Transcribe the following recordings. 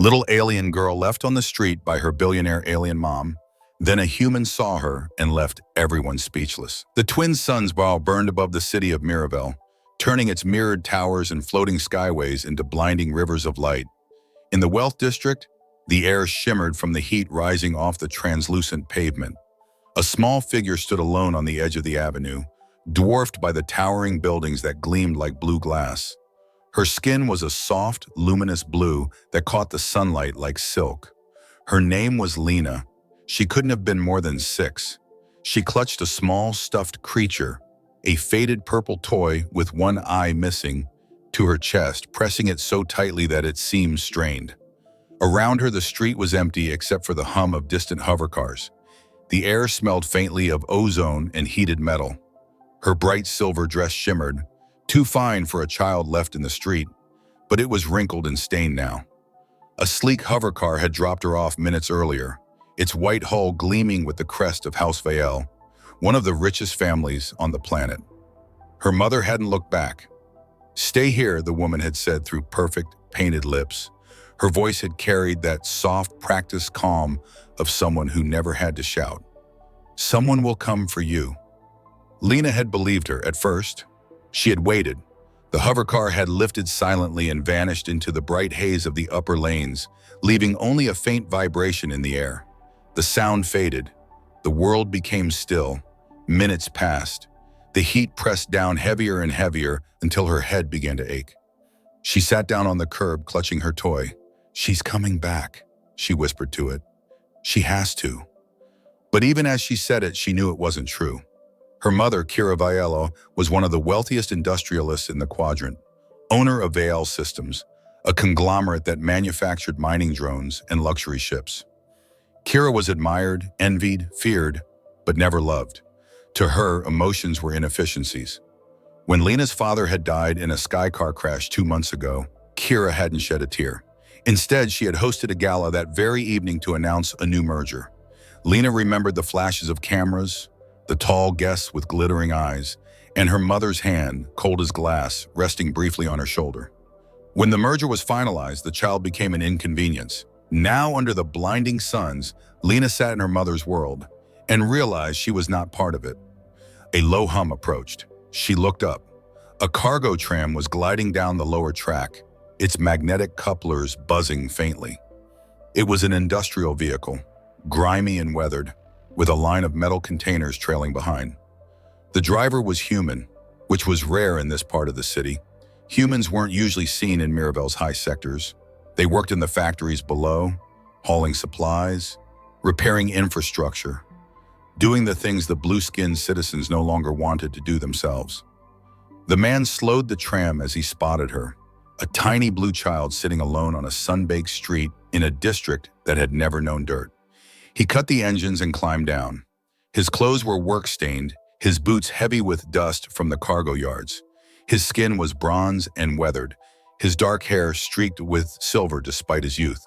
Little alien girl left on the street by her billionaire alien mom. Then a human saw her and left everyone speechless. The twin suns burned above the city of Mirabel, turning its mirrored towers and floating skyways into blinding rivers of light. In the Wealth District, the air shimmered from the heat rising off the translucent pavement. A small figure stood alone on the edge of the avenue, dwarfed by the towering buildings that gleamed like blue glass. Her skin was a soft, luminous blue that caught the sunlight like silk. Her name was Lena. She couldn't have been more than 6. She clutched a small stuffed creature, a faded purple toy with one eye missing, to her chest, pressing it so tightly that it seemed strained. Around her, the street was empty except for the hum of distant hovercars. The air smelled faintly of ozone and heated metal. Her bright silver dress shimmered, too fine for a child left in the street, but it was wrinkled and stained now. A sleek hovercar had dropped her off minutes earlier, its white hull gleaming with the crest of House Vael, one of the richest families on the planet. Her mother hadn't looked back. "Stay here," the woman had said through perfect, painted lips. Her voice had carried that soft, practiced calm of someone who never had to shout. "Someone will come for you." Lena had believed her at first. She had waited. The hovercar had lifted silently and vanished into the bright haze of the upper lanes, leaving only a faint vibration in the air. The sound faded. The world became still. Minutes passed. The heat pressed down heavier and heavier until her head began to ache. She sat down on the curb, clutching her toy. "She's coming back," she whispered to it. "She has to." But even as she said it, she knew it wasn't true. Her mother, Kira Vaiello, was one of the wealthiest industrialists in the quadrant, owner of Vael Systems, a conglomerate that manufactured mining drones and luxury ships. Kira was admired, envied, feared, but never loved. To her, emotions were inefficiencies. When Lena's father had died in a skycar crash 2 months ago, Kira hadn't shed a tear. Instead, she had hosted a gala that very evening to announce a new merger. Lena remembered the flashes of cameras, the tall guests with glittering eyes, and her mother's hand, cold as glass, resting briefly on her shoulder. When the merger was finalized, the child became an inconvenience. Now, under the blinding suns, Lena sat in her mother's world and realized she was not part of it. A low hum approached. She looked up. A cargo tram was gliding down the lower track, its magnetic couplers buzzing faintly. It was an industrial vehicle, grimy and weathered, with a line of metal containers trailing behind. The driver was human, which was rare in this part of the city. Humans weren't usually seen in Mirabel's high sectors. They worked in the factories below, hauling supplies, repairing infrastructure, doing the things the blue-skinned citizens no longer wanted to do themselves. The man slowed the tram as he spotted her, a tiny blue child sitting alone on a sun-baked street in a district that had never known dirt. He cut the engines and climbed down. His clothes were work-stained, his boots heavy with dust from the cargo yards. His skin was bronze and weathered, his dark hair streaked with silver despite his youth.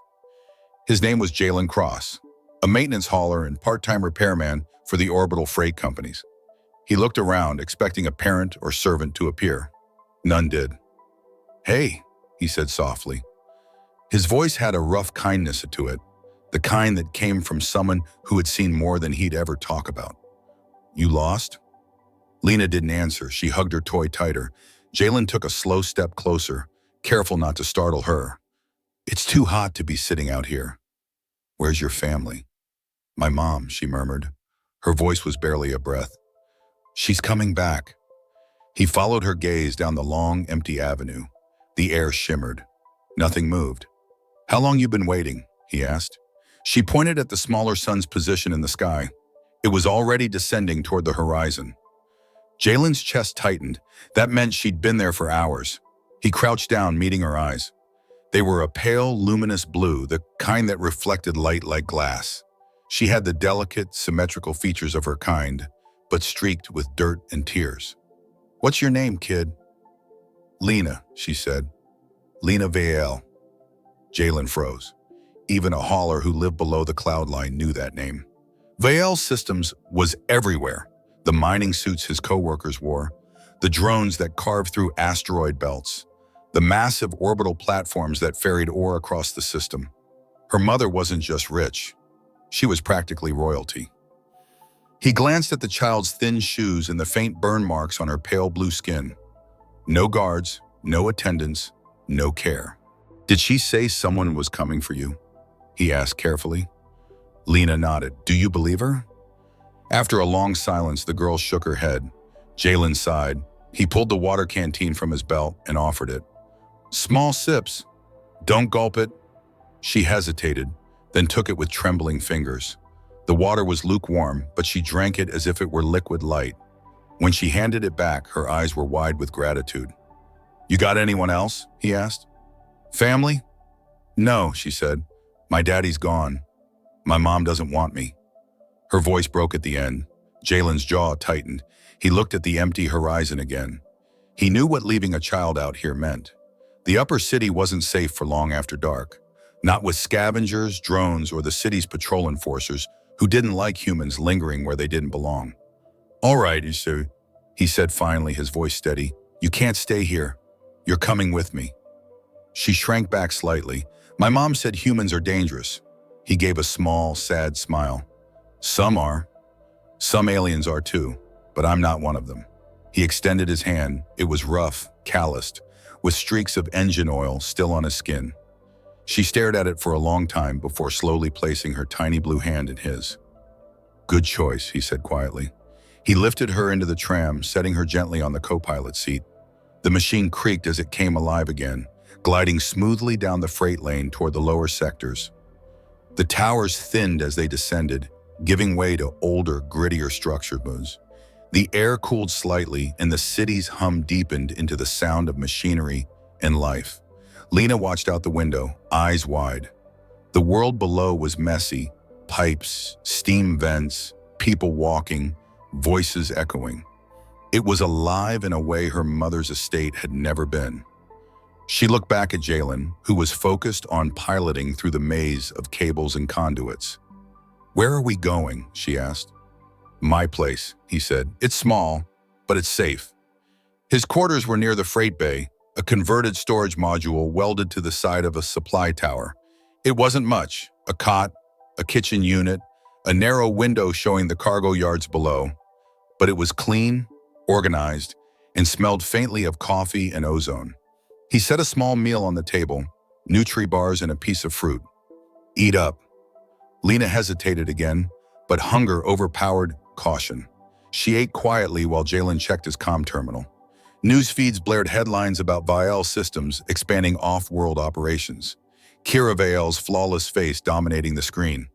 His name was Jalen Cross, a maintenance hauler and part-time repairman for the orbital freight companies. He looked around, expecting a parent or servant to appear. None did. "Hey," he said softly. His voice had a rough kindness to it, the kind that came from someone who had seen more than he'd ever talk about. "You lost?" Lena didn't answer. She hugged her toy tighter. Jalen took a slow step closer, careful not to startle her. "It's too hot to be sitting out here." "Where's your family?" "My mom," she murmured. Her voice was barely a breath. "She's coming back." He followed her gaze down the long, empty avenue. The air shimmered. Nothing moved. "How long you been waiting?" he asked. She pointed at the smaller sun's position in the sky. It was already descending toward the horizon. Jalen's chest tightened. That meant she'd been there for hours. He crouched down, meeting her eyes. They were a pale, luminous blue, the kind that reflected light like glass. She had the delicate, symmetrical features of her kind, but streaked with dirt and tears. "What's your name, kid?" "Lena," she said. "Lena Vael." Jalen froze. Even a hauler who lived below the cloud line knew that name. Vael Systems was everywhere. The mining suits his co-workers wore, the drones that carved through asteroid belts, the massive orbital platforms that ferried ore across the system. Her mother wasn't just rich. She was practically royalty. He glanced at the child's thin shoes and the faint burn marks on her pale blue skin. No guards, no attendants, no care. "Did she say someone was coming for you?" he asked carefully. Lena nodded. "Do you believe her?" After a long silence, the girl shook her head. Jalen sighed. He pulled the water canteen from his belt and offered it. "Small sips. Don't gulp it." She hesitated, then took it with trembling fingers. The water was lukewarm, but she drank it as if it were liquid light. When she handed it back, her eyes were wide with gratitude. "You got anyone else?" he asked. "Family?" "No," she said. "My daddy's gone. My mom doesn't want me." Her voice broke at the end. Jalen's jaw tightened. He looked at the empty horizon again. He knew what leaving a child out here meant. The upper city wasn't safe for long after dark. Not with scavengers, drones, or the city's patrol enforcers who didn't like humans lingering where they didn't belong. "All right," he said finally, his voice steady. "You can't stay here. You're coming with me." She shrank back slightly. "My mom said humans are dangerous." He gave a small, sad smile. "Some are. Some aliens are too, but I'm not one of them." He extended his hand. It was rough, calloused, with streaks of engine oil still on his skin. She stared at it for a long time before slowly placing her tiny blue hand in his. "Good choice," he said quietly. He lifted her into the tram, setting her gently on the co-pilot seat. The machine creaked as it came alive again, gliding smoothly down the freight lane toward the lower sectors. The towers thinned as they descended, giving way to older, grittier structures. The air cooled slightly, and the city's hum deepened into the sound of machinery and life. Lena watched out the window, eyes wide. The world below was messy, pipes, steam vents, people walking, voices echoing. It was alive in a way her mother's estate had never been. She looked back at Jalen, who was focused on piloting through the maze of cables and conduits. "Where are we going?" she asked. "My place," he said. "It's small, but it's safe." His quarters were near the freight bay, a converted storage module welded to the side of a supply tower. It wasn't much: a cot, a kitchen unit, a narrow window showing the cargo yards below. But it was clean, organized, and smelled faintly of coffee and ozone. He set a small meal on the table, Nutri-bars and a piece of fruit. "Eat up." Lena hesitated again, but hunger overpowered caution. She ate quietly while Jalen checked his comm terminal. News feeds blared headlines about Vial Systems expanding off-world operations. Kira Vael's flawless face dominating the screen.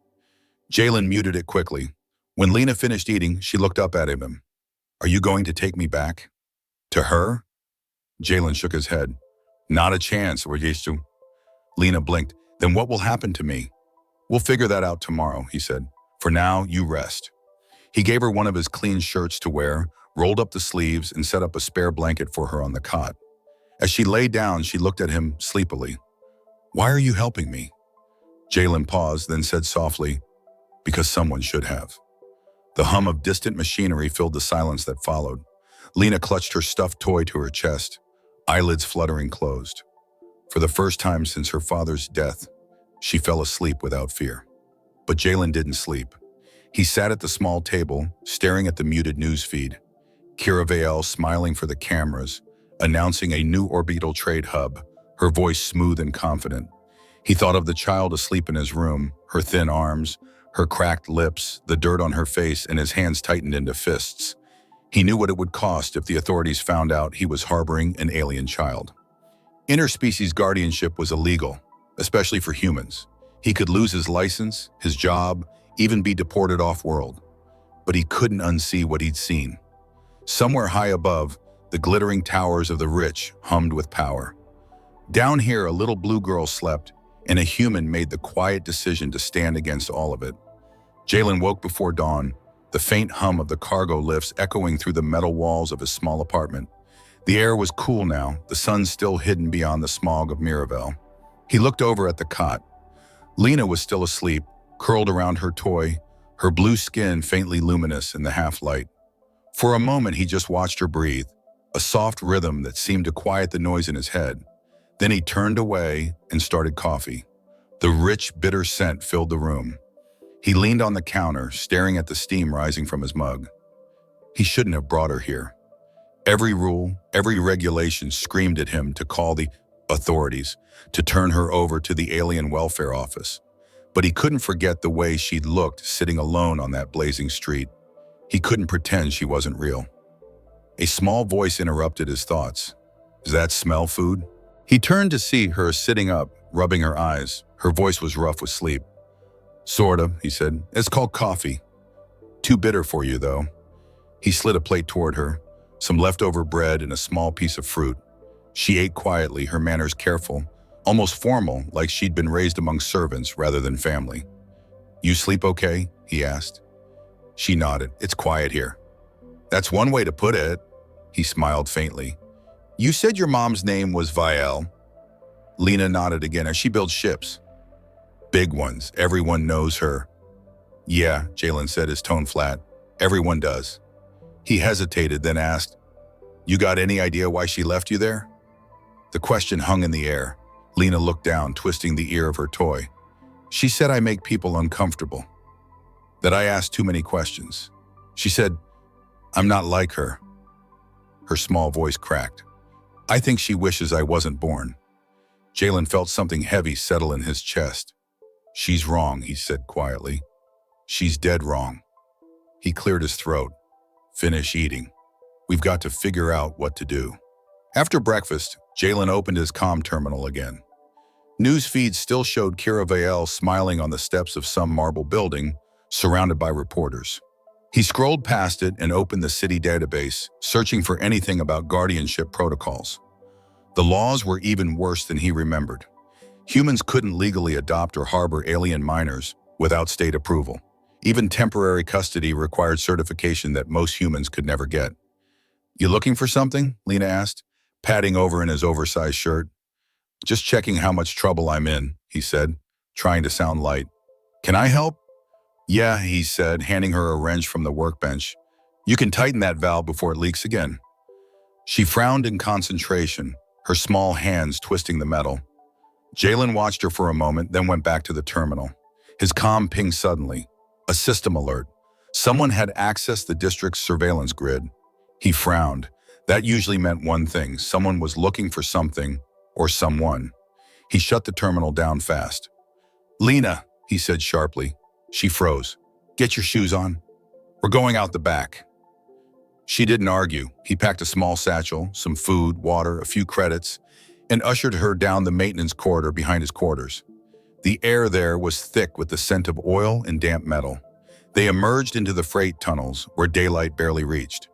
Jalen muted it quickly. When Lena finished eating, she looked up at him. "Are you going to take me back? To her?" Jalen shook his head. "Not a chance, or used to." Lena blinked. "Then what will happen to me?" "We'll figure that out tomorrow," he said. "For now, you rest." He gave her one of his clean shirts to wear, rolled up the sleeves, and set up a spare blanket for her on the cot. As she lay down, she looked at him sleepily. "Why are you helping me?" Jalen paused, then said softly, "Because someone should have." The hum of distant machinery filled the silence that followed. Lena clutched her stuffed toy to her chest, eyelids fluttering closed. For the first time since her father's death, she fell asleep without fear. But Jalen didn't sleep. He sat at the small table, staring at the muted news feed. Kira Vael smiling for the cameras, announcing a new orbital trade hub, her voice smooth and confident. He thought of the child asleep in his room, her thin arms, her cracked lips, the dirt on her face, and his hands tightened into fists. He knew what it would cost if the authorities found out he was harboring an alien child. Interspecies guardianship was illegal, especially for humans. He could lose his license, his job, even be deported off-world. But he couldn't unsee what he'd seen. Somewhere high above, the glittering towers of the rich hummed with power. Down here, a little blue girl slept, and a human made the quiet decision to stand against all of it. Jalen woke before dawn, the faint hum of the cargo lifts echoing through the metal walls of his small apartment. The air was cool now, the sun still hidden beyond the smog of Miravel. He looked over at the cot. Lena was still asleep, curled around her toy, her blue skin faintly luminous in the half-light. For a moment, he just watched her breathe, a soft rhythm that seemed to quiet the noise in his head. Then he turned away and started coffee. The rich, bitter scent filled the room. He leaned on the counter, staring at the steam rising from his mug. He shouldn't have brought her here. Every rule, every regulation screamed at him to call the authorities, to turn her over to the alien welfare office. But he couldn't forget the way she'd looked sitting alone on that blazing street. He couldn't pretend she wasn't real. A small voice interrupted his thoughts. Does that smell food? He turned to see her sitting up, rubbing her eyes. Her voice was rough with sleep. Sorta, he said. It's called coffee. Too bitter for you, though. He slid a plate toward her, some leftover bread and a small piece of fruit. She ate quietly, her manners careful, almost formal, like she'd been raised among servants rather than family. You sleep okay? He asked. She nodded. It's quiet here. That's one way to put it. He smiled faintly. You said your mom's name was Vielle. Lena nodded again as she builds ships. Big ones. Everyone knows her. Yeah, Jalen said, his tone flat. Everyone does. He hesitated, then asked, You got any idea why she left you there? The question hung in the air. Lena looked down, twisting the ear of her toy. She said I make people uncomfortable. That I ask too many questions. She said, I'm not like her. Her small voice cracked. I think she wishes I wasn't born. Jalen felt something heavy settle in his chest. She's wrong, he said quietly. She's dead wrong. He cleared his throat. Finish eating. We've got to figure out what to do. After breakfast, Jalen opened his comm terminal again. News feeds still showed Kira Vielle smiling on the steps of some marble building, surrounded by reporters. He scrolled past it and opened the city database, searching for anything about guardianship protocols. The laws were even worse than he remembered. Humans couldn't legally adopt or harbor alien minors without state approval. Even temporary custody required certification that most humans could never get. You looking for something? Lena asked, patting over in his oversized shirt. Just checking how much trouble I'm in, he said, trying to sound light. Can I help? Yeah, he said, handing her a wrench from the workbench. You can tighten that valve before it leaks again. She frowned in concentration, her small hands twisting the metal. Jalen watched her for a moment, then went back to the terminal. His comm pinged suddenly. A system alert. Someone had accessed the district's surveillance grid. He frowned. That usually meant one thing. Someone was looking for something or someone. He shut the terminal down fast. Lena, he said sharply. She froze. Get your shoes on. We're going out the back. She didn't argue. He packed a small satchel, some food, water, a few credits, and ushered her down the maintenance corridor behind his quarters. The air there was thick with the scent of oil and damp metal. They emerged into the freight tunnels, where daylight barely reached.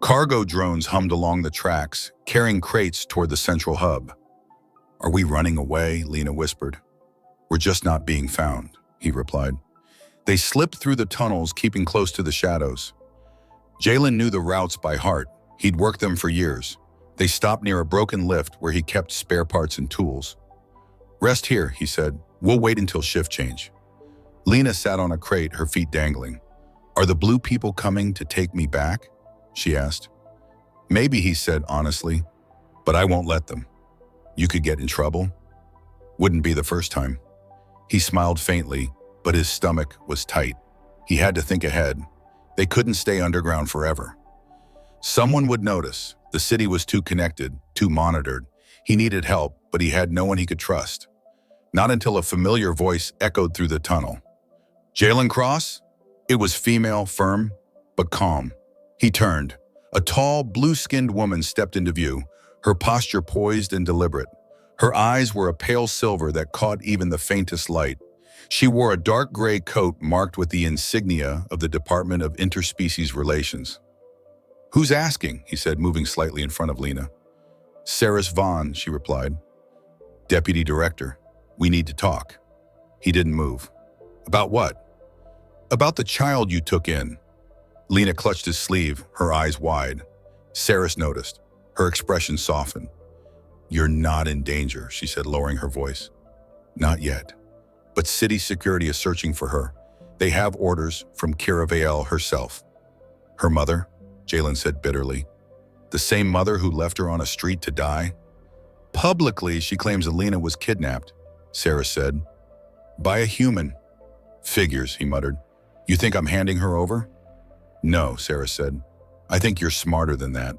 Cargo drones hummed along the tracks, carrying crates toward the central hub. Are we running away? Lena whispered. We're just not being found, he replied. They slipped through the tunnels, keeping close to the shadows. Jalen knew the routes by heart. He'd worked them for years. They stopped near a broken lift where he kept spare parts and tools. Rest here, he said. We'll wait until shift change. Lena sat on a crate, her feet dangling. Are the blue people coming to take me back? She asked. Maybe, he said honestly, but I won't let them. You could get in trouble. Wouldn't be the first time. He smiled faintly, but his stomach was tight. He had to think ahead. They couldn't stay underground forever. Someone would notice. The city was too connected, too monitored. He needed help, but he had no one he could trust. Not until a familiar voice echoed through the tunnel. Jalen Cross? It was female, firm, but calm. He turned. A tall, blue-skinned woman stepped into view, her posture poised and deliberate. Her eyes were a pale silver that caught even the faintest light. She wore a dark gray coat marked with the insignia of the Department of Interspecies Relations. Who's asking? He said, moving slightly in front of Lena. Saris Vaughn, she replied. Deputy Director. We need to talk. He didn't move. About what? About the child you took in. Lena clutched his sleeve, her eyes wide. Saris noticed. Her expression softened. You're not in danger, she said, lowering her voice. Not yet. But city security is searching for her. They have orders from Kira Vielle herself. Her mother? Jalen said bitterly. The same mother who left her on a street to die? Publicly, she claims Alina was kidnapped, Sarah said. By a human. Figures, he muttered. You think I'm handing her over? No, Sarah said. I think you're smarter than that.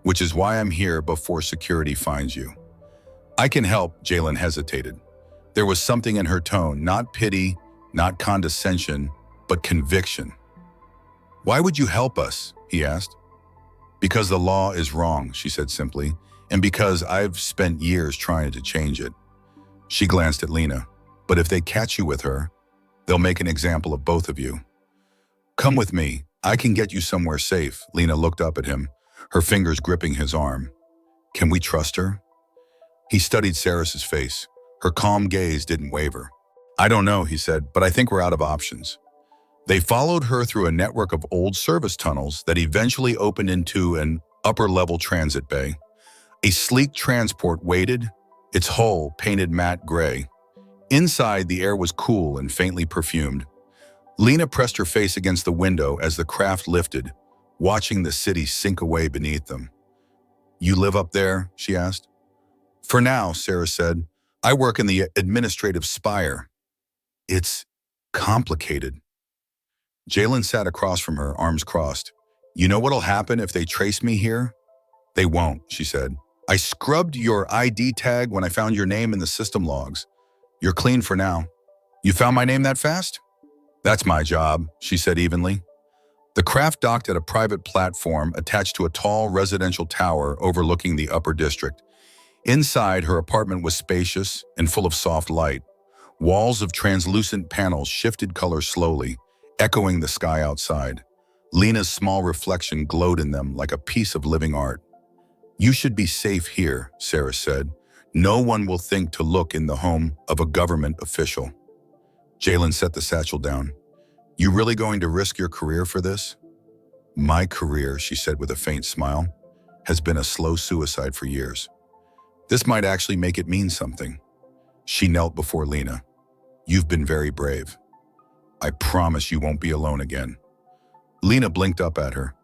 Which is why I'm here before security finds you. I can help, Jalen hesitated. There was something in her tone, not pity, not condescension, but conviction. Why would you help us? He asked. Because the law is wrong, she said simply, and because I've spent years trying to change it. She glanced at Lena. But if they catch you with her, they'll make an example of both of you. Come with me. I can get you somewhere safe. Lena looked up at him, her fingers gripping his arm. Can we trust her? He studied Sarah's face. Her calm gaze didn't waver. I don't know, he said, but I think we're out of options. They followed her through a network of old service tunnels that eventually opened into an upper-level transit bay. A sleek transport waited, its hull painted matte gray. Inside, the air was cool and faintly perfumed. Lena pressed her face against the window as the craft lifted, watching the city sink away beneath them. You live up there? She asked. For now, Sarah said. I work in the administrative spire. It's complicated. Jalen sat across from her, arms crossed. You know what'll happen if they trace me here? They won't, she said. I scrubbed your ID tag when I found your name in the system logs. You're clean for now. You found my name that fast? That's my job, she said evenly. The craft docked at a private platform attached to a tall residential tower overlooking the upper district. Inside, her apartment was spacious and full of soft light. Walls of translucent panels shifted color slowly, echoing the sky outside. Lena's small reflection glowed in them like a piece of living art. You should be safe here, Sarah said. No one will think to look in the home of a government official. Jalen set the satchel down. You really going to risk your career for this? My career, she said with a faint smile, has been a slow suicide for years. This might actually make it mean something. She knelt before Lena. You've been very brave. I promise you won't be alone again. Lena blinked up at her.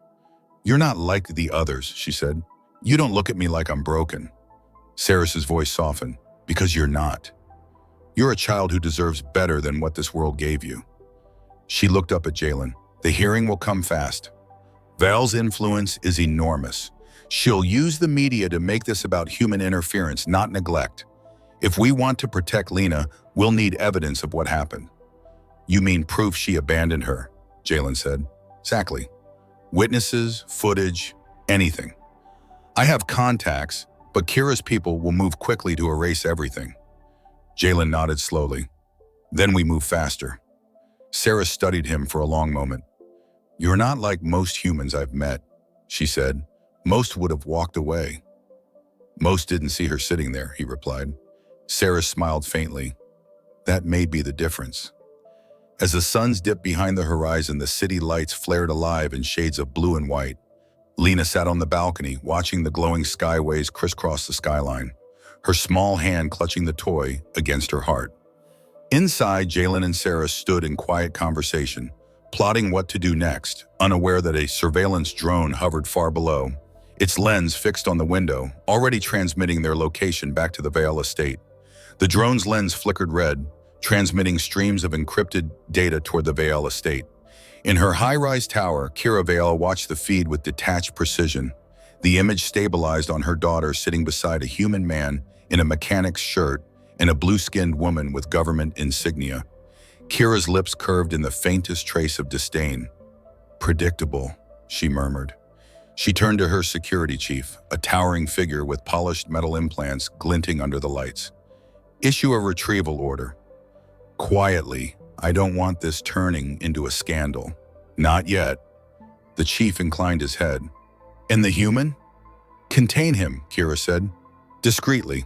You're not like the others, she said. You don't look at me like I'm broken. Sarah's voice softened. Because you're not. You're a child who deserves better than what this world gave you. She looked up at Jalen. The hearing will come fast. Val's influence is enormous. She'll use the media to make this about human interference, not neglect. If we want to protect Lena, we'll need evidence of what happened. You mean proof she abandoned her, Jalen said. Exactly. Witnesses, footage, anything. I have contacts, but Kira's people will move quickly to erase everything. Jalen nodded slowly. Then we move faster. Sarah studied him for a long moment. You're not like most humans I've met, she said. Most would have walked away. Most didn't see her sitting there, he replied. Sarah smiled faintly. That may be the difference. As the suns dipped behind the horizon, the city lights flared alive in shades of blue and white. Lena sat on the balcony, watching the glowing skyways crisscross the skyline, her small hand clutching the toy against her heart. Inside, Jalen and Sarah stood in quiet conversation, plotting what to do next, unaware that a surveillance drone hovered far below, its lens fixed on the window, already transmitting their location back to the Vale estate. The drone's lens flickered red, transmitting streams of encrypted data toward the Vale estate. In her high-rise tower, Kira Vale watched the feed with detached precision. The image stabilized on her daughter sitting beside a human man in a mechanic's shirt and a blue-skinned woman with government insignia. Kira's lips curved in the faintest trace of disdain. Predictable, she murmured. She turned to her security chief, a towering figure with polished metal implants glinting under the lights. Issue a retrieval order. Quietly, I don't want this turning into a scandal. Not yet. The chief inclined his head. And the human? Contain him, Kira said, discreetly.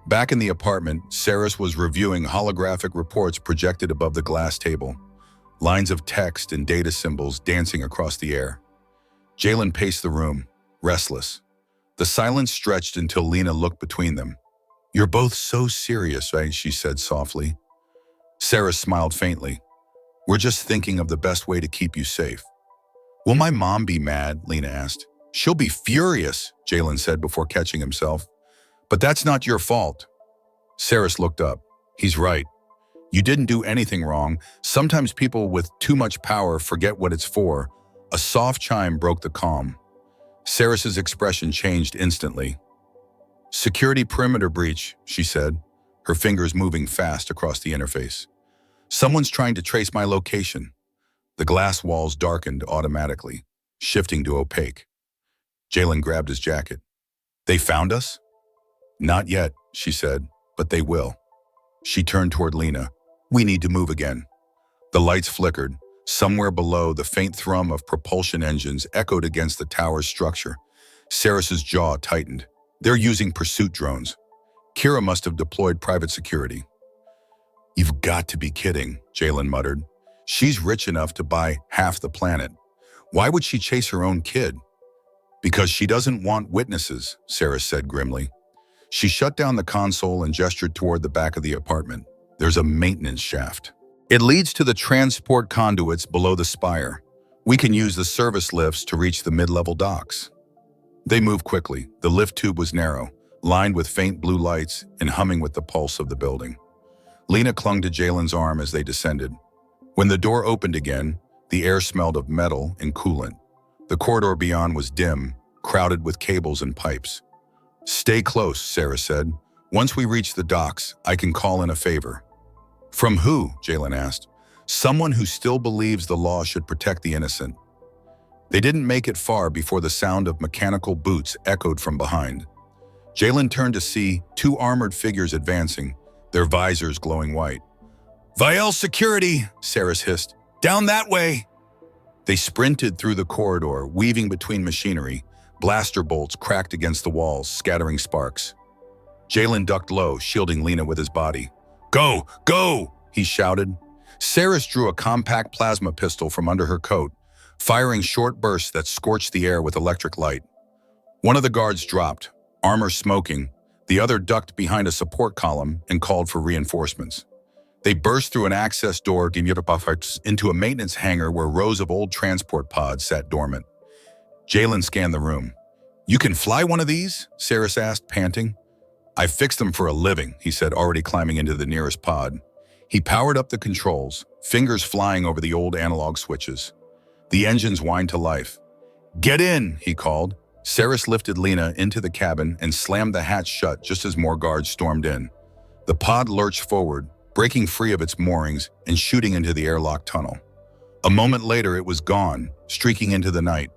Back in the apartment, Saris was reviewing holographic reports projected above the glass table, lines of text and data symbols dancing across the air. Jalen paced the room, restless. The silence stretched until Lena looked between them. You're both so serious, right? She said softly. Sarah smiled faintly. We're just thinking of the best way to keep you safe. Will my mom be mad? Lena asked. She'll be furious, Jalen said before catching himself. But that's not your fault. Saris looked up. He's right. You didn't do anything wrong. Sometimes people with too much power forget what it's for. A soft chime broke the calm. Saris's expression changed instantly. Security perimeter breach, she said, her fingers moving fast across the interface. Someone's trying to trace my location. The glass walls darkened automatically, shifting to opaque. Jalen grabbed his jacket. They found us? Not yet, she said, but they will. She turned toward Lena. We need to move again. The lights flickered. Somewhere below, the faint thrum of propulsion engines echoed against the tower's structure. Saris's jaw tightened. They're using pursuit drones. Kira must have deployed private security. You've got to be kidding, Jalen muttered. She's rich enough to buy half the planet. Why would she chase her own kid? Because she doesn't want witnesses, Saris said grimly. She shut down the console and gestured toward the back of the apartment. There's a maintenance shaft. It leads to the transport conduits below the spire. We can use the service lifts to reach the mid-level docks. They moved quickly. The lift tube was narrow, lined with faint blue lights and humming with the pulse of the building. Lena clung to Jalen's arm as they descended. When the door opened again, the air smelled of metal and coolant. The corridor beyond was dim, crowded with cables and pipes. Stay close, Saris said. Once we reach the docks, I can call in a favor. From who? Jalen asked. Someone who still believes the law should protect the innocent. They didn't make it far before the sound of mechanical boots echoed from behind. Jalen turned to see two armored figures advancing, their visors glowing white. Vial security, Saris hissed. Down that way! They sprinted through the corridor, weaving between machinery. Blaster bolts cracked against the walls, scattering sparks. Jalen ducked low, shielding Lena with his body. Go! Go! He shouted. Saris drew a compact plasma pistol from under her coat, firing short bursts that scorched the air with electric light. One of the guards dropped, armor smoking. The other ducked behind a support column and called for reinforcements. They burst through an access door into a maintenance hangar where rows of old transport pods sat dormant. Jalen scanned the room. You can fly one of these? Saris asked, panting. I fixed them for a living, he said, already climbing into the nearest pod. He powered up the controls, fingers flying over the old analog switches. The engines whined to life. Get in, he called. Saris lifted Lena into the cabin and slammed the hatch shut just as more guards stormed in. The pod lurched forward, breaking free of its moorings and shooting into the airlock tunnel. A moment later, it was gone, streaking into the night.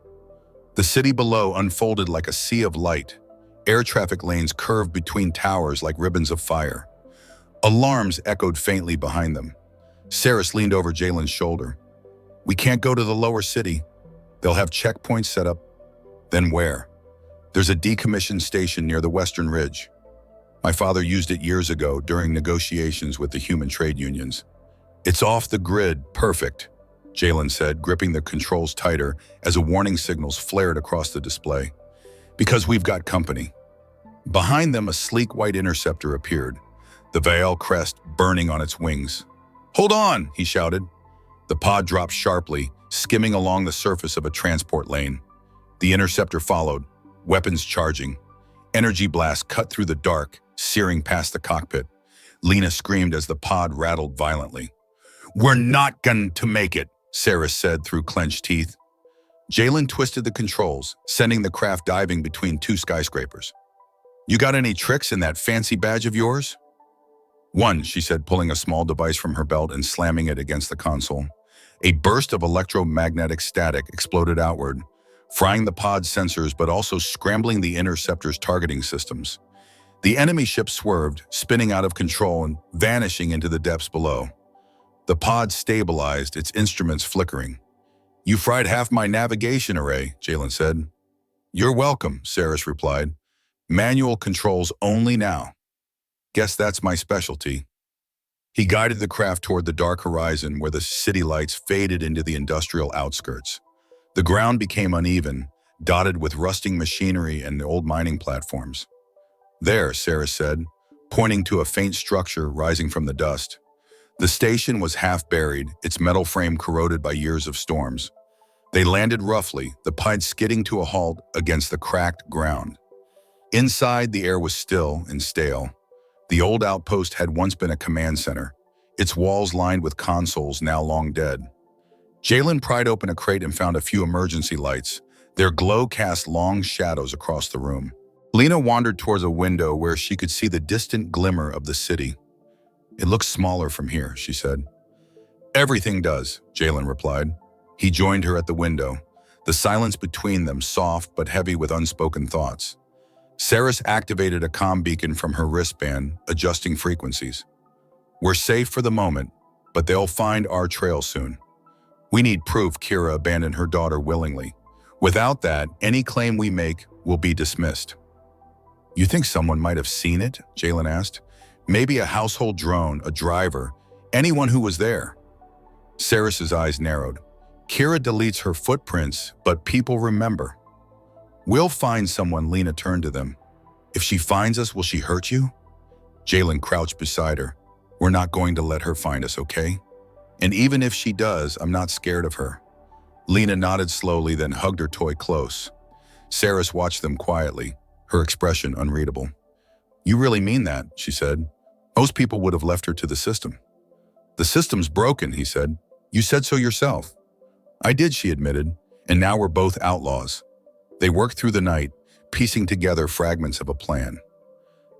The city below unfolded like a sea of light. Air traffic lanes curved between towers like ribbons of fire. Alarms echoed faintly behind them. Saris leaned over Jalen's shoulder. We can't go to the lower city. They'll have checkpoints set up. Then where? There's a decommissioned station near the Western Ridge. My father used it years ago during negotiations with the human trade unions. It's off the grid, perfect, Jalen said, gripping the controls tighter as a warning signals flared across the display. Because we've got company. Behind them, a sleek white interceptor appeared, the Vael crest burning on its wings. Hold on, he shouted. The pod dropped sharply, skimming along the surface of a transport lane. The interceptor followed, weapons charging. Energy blasts cut through the dark, searing past the cockpit. Lena screamed as the pod rattled violently. We're not going to make it, Saris said through clenched teeth. Jalen twisted the controls, sending the craft diving between two skyscrapers. You got any tricks in that fancy badge of yours? One, she said, pulling a small device from her belt and slamming it against the console. A burst of electromagnetic static exploded outward, frying the pod's sensors but also scrambling the interceptor's targeting systems. The enemy ship swerved, spinning out of control and vanishing into the depths below. The pod stabilized, its instruments flickering. You fried half my navigation array, Jalen said. You're welcome, Saris replied. Manual controls only now. Guess that's my specialty. He guided the craft toward the dark horizon where the city lights faded into the industrial outskirts. The ground became uneven, dotted with rusting machinery and old mining platforms. There, Saris said, pointing to a faint structure rising from the dust. The station was half buried, its metal frame corroded by years of storms. They landed roughly, the pod skidding to a halt against the cracked ground. Inside, the air was still and stale. The old outpost had once been a command center, its walls lined with consoles now long dead. Jalen pried open a crate and found a few emergency lights. Their glow cast long shadows across the room. Lena wandered towards a window where she could see the distant glimmer of the city. "It looks smaller from here," she said. "Everything does," Jalen replied. He joined her at the window, the silence between them soft but heavy with unspoken thoughts. Saris activated a comm beacon from her wristband, adjusting frequencies. "We're safe for the moment, but they'll find our trail soon. We need proof Kira abandoned her daughter willingly. Without that, any claim we make will be dismissed." "You think someone might have seen it?" Jalen asked. "Maybe a household drone, a driver, anyone who was there." Saris's eyes narrowed. "Kira deletes her footprints, but people remember." "We'll find someone," Lena turned to them. "If she finds us, will she hurt you?" Jalen crouched beside her. "We're not going to let her find us, okay? And even if she does, I'm not scared of her." Lena nodded slowly, then hugged her toy close. Saris watched them quietly, her expression unreadable. "You really mean that?" she said. "Most people would have left her to the system." "The system's broken," he said. "You said so yourself." "I did," she admitted, "and now we're both outlaws." They worked through the night, piecing together fragments of a plan.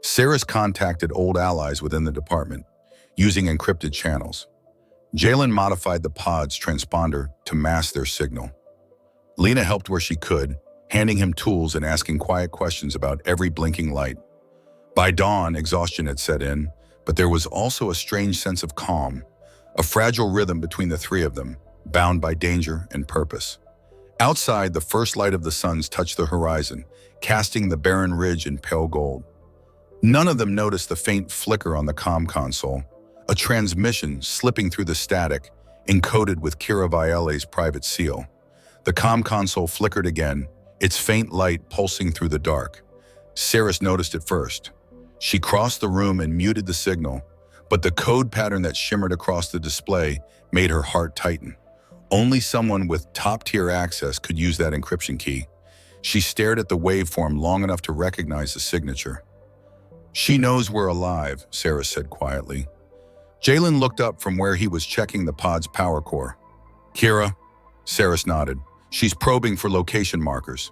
Saris contacted old allies within the department, using encrypted channels. Jalen modified the pod's transponder to mask their signal. Lena helped where she could, handing him tools and asking quiet questions about every blinking light. By dawn, exhaustion had set in, but there was also a strange sense of calm, a fragile rhythm between the three of them, bound by danger and purpose. Outside, the first light of the suns touched the horizon, casting the barren ridge in pale gold. None of them noticed the faint flicker on the comm console, a transmission slipping through the static, encoded with Kira Viale's private seal. The comm console flickered again, its faint light pulsing through the dark. Saris noticed it first. She crossed the room and muted the signal, but the code pattern that shimmered across the display made her heart tighten. Only someone with top-tier access could use that encryption key. She stared at the waveform long enough to recognize the signature. "She knows we're alive," Saris said quietly. Jalen looked up from where he was checking the pod's power core. "Kira?" Saris nodded. "She's probing for location markers."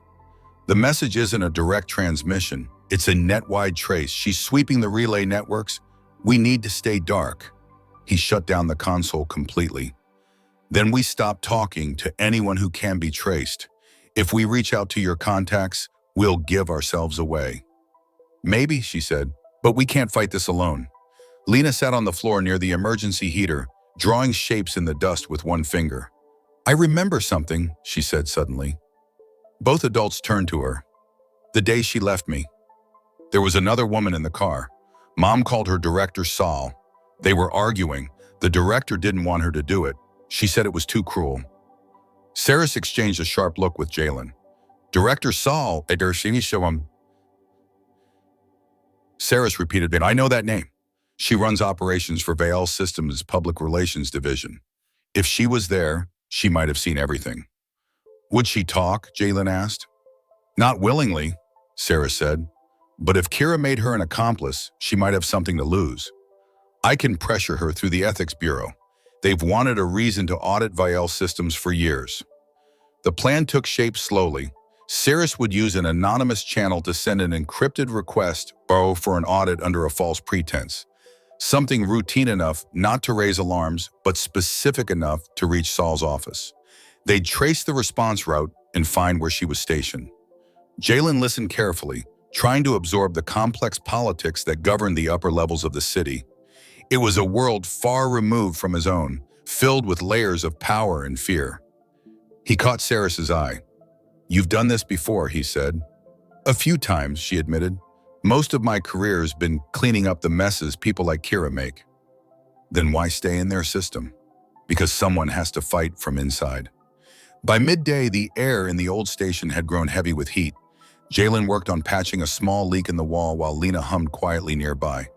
"The message isn't a direct transmission. It's a net-wide trace. She's sweeping the relay networks. We need to stay dark." He shut down the console completely. "Then we stop talking to anyone who can be traced. If we reach out to your contacts, we'll give ourselves away." "Maybe," she said, "but we can't fight this alone." Lena sat on the floor near the emergency heater, drawing shapes in the dust with one finger. "I remember something," she said suddenly. Both adults turned to her. "The day she left me. There was another woman in the car. Mom called her Director Saul. They were arguing. The director didn't want her to do it. She said it was too cruel." Saris exchanged a sharp look with Jalen. "Director Saul, Saris repeated it. "I know that name. She runs operations for Vael Systems' Public Relations Division. If she was there, she might have seen everything." "Would she talk?" Jalen asked. "Not willingly," Saris said. "But if Kira made her an accomplice, she might have something to lose. I can pressure her through the Ethics Bureau. They've wanted a reason to audit Vael Systems for years." The plan took shape slowly. Saris would use an anonymous channel to send an encrypted request for an audit under a false pretense. Something routine enough not to raise alarms, but specific enough to reach Saul's office. They'd trace the response route and find where she was stationed. Jalen listened carefully, trying to absorb the complex politics that governed the upper levels of the city. It was a world far removed from his own, filled with layers of power and fear. He caught Saris's eye. "You've done this before," he said. "A few times," she admitted. "Most of my career's been cleaning up the messes people like Kira make." "Then why stay in their system?" "Because someone has to fight from inside." By midday, the air in the old station had grown heavy with heat. Jalen worked on patching a small leak in the wall while Lena hummed quietly nearby.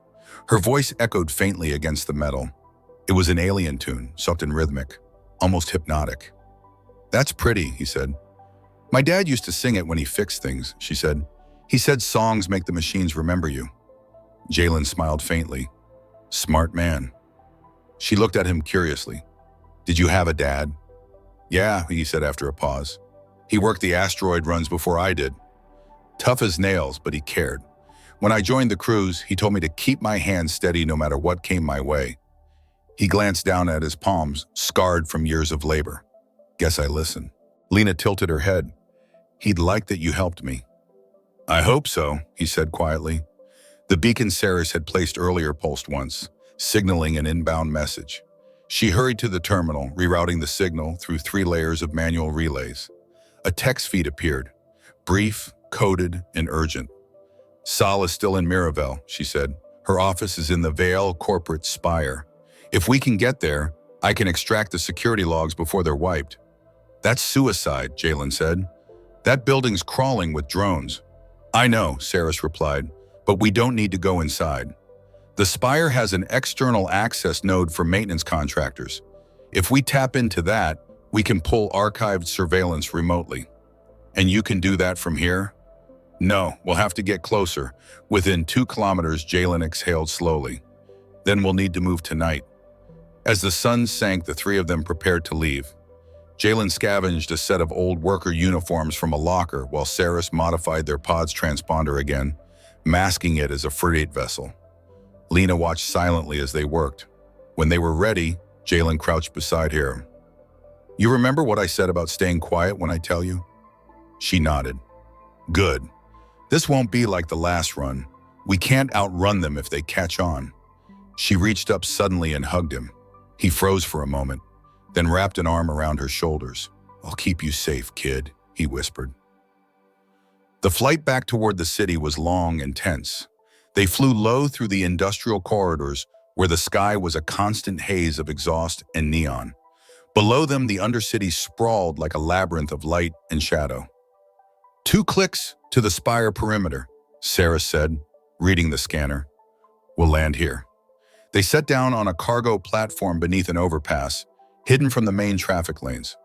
Her voice echoed faintly against the metal. It was an alien tune, soft and rhythmic, almost hypnotic. "That's pretty," he said. "My dad used to sing it when he fixed things," she said. "He said songs make the machines remember you." Jalen smiled faintly. "Smart man." She looked at him curiously. Did you have a dad? Yeah, he said after a pause. He worked the asteroid runs before I did. Tough as nails, but he cared. When I joined the cruise, he told me to keep my hands steady no matter what came my way. He glanced down at his palms, scarred from years of labor. Guess I listened. Lena tilted her head. He'd like that you helped me. I hope so, he said quietly. The beacon Saris had placed earlier pulsed once, signaling an inbound message. She hurried to the terminal, rerouting the signal through 3 layers of manual relays. A text feed appeared, brief, coded, and urgent. Sal is still in Miravel, she said. Her office is in the Vale corporate spire. If we can get there, I can extract the security logs before they're wiped. That's suicide, Jalen said. That building's crawling with drones. I know, Saris replied, but we don't need to go inside. The spire has an external access node for maintenance contractors. If we tap into that, we can pull archived surveillance remotely. And you can do that from here? No, we'll have to get closer. Within 2 kilometers, Jalen exhaled slowly. Then we'll need to move tonight. As the sun sank, the 3 of them prepared to leave. Jalen scavenged a set of old worker uniforms from a locker while Saris modified their pod's transponder again, masking it as a freight vessel. Lena watched silently as they worked. When they were ready, Jalen crouched beside her. You remember what I said about staying quiet when I tell you? She nodded. Good. This won't be like the last run. We can't outrun them if they catch on. She reached up suddenly and hugged him. He froze for a moment, then wrapped an arm around her shoulders. I'll keep you safe, kid, he whispered. The flight back toward the city was long and tense. They flew low through the industrial corridors where the sky was a constant haze of exhaust and neon. Below them, the undercity sprawled like a labyrinth of light and shadow. 2 clicks to the spire perimeter, Saris said, reading the scanner. We'll land here. They sat down on a cargo platform beneath an overpass, hidden from the main traffic lanes.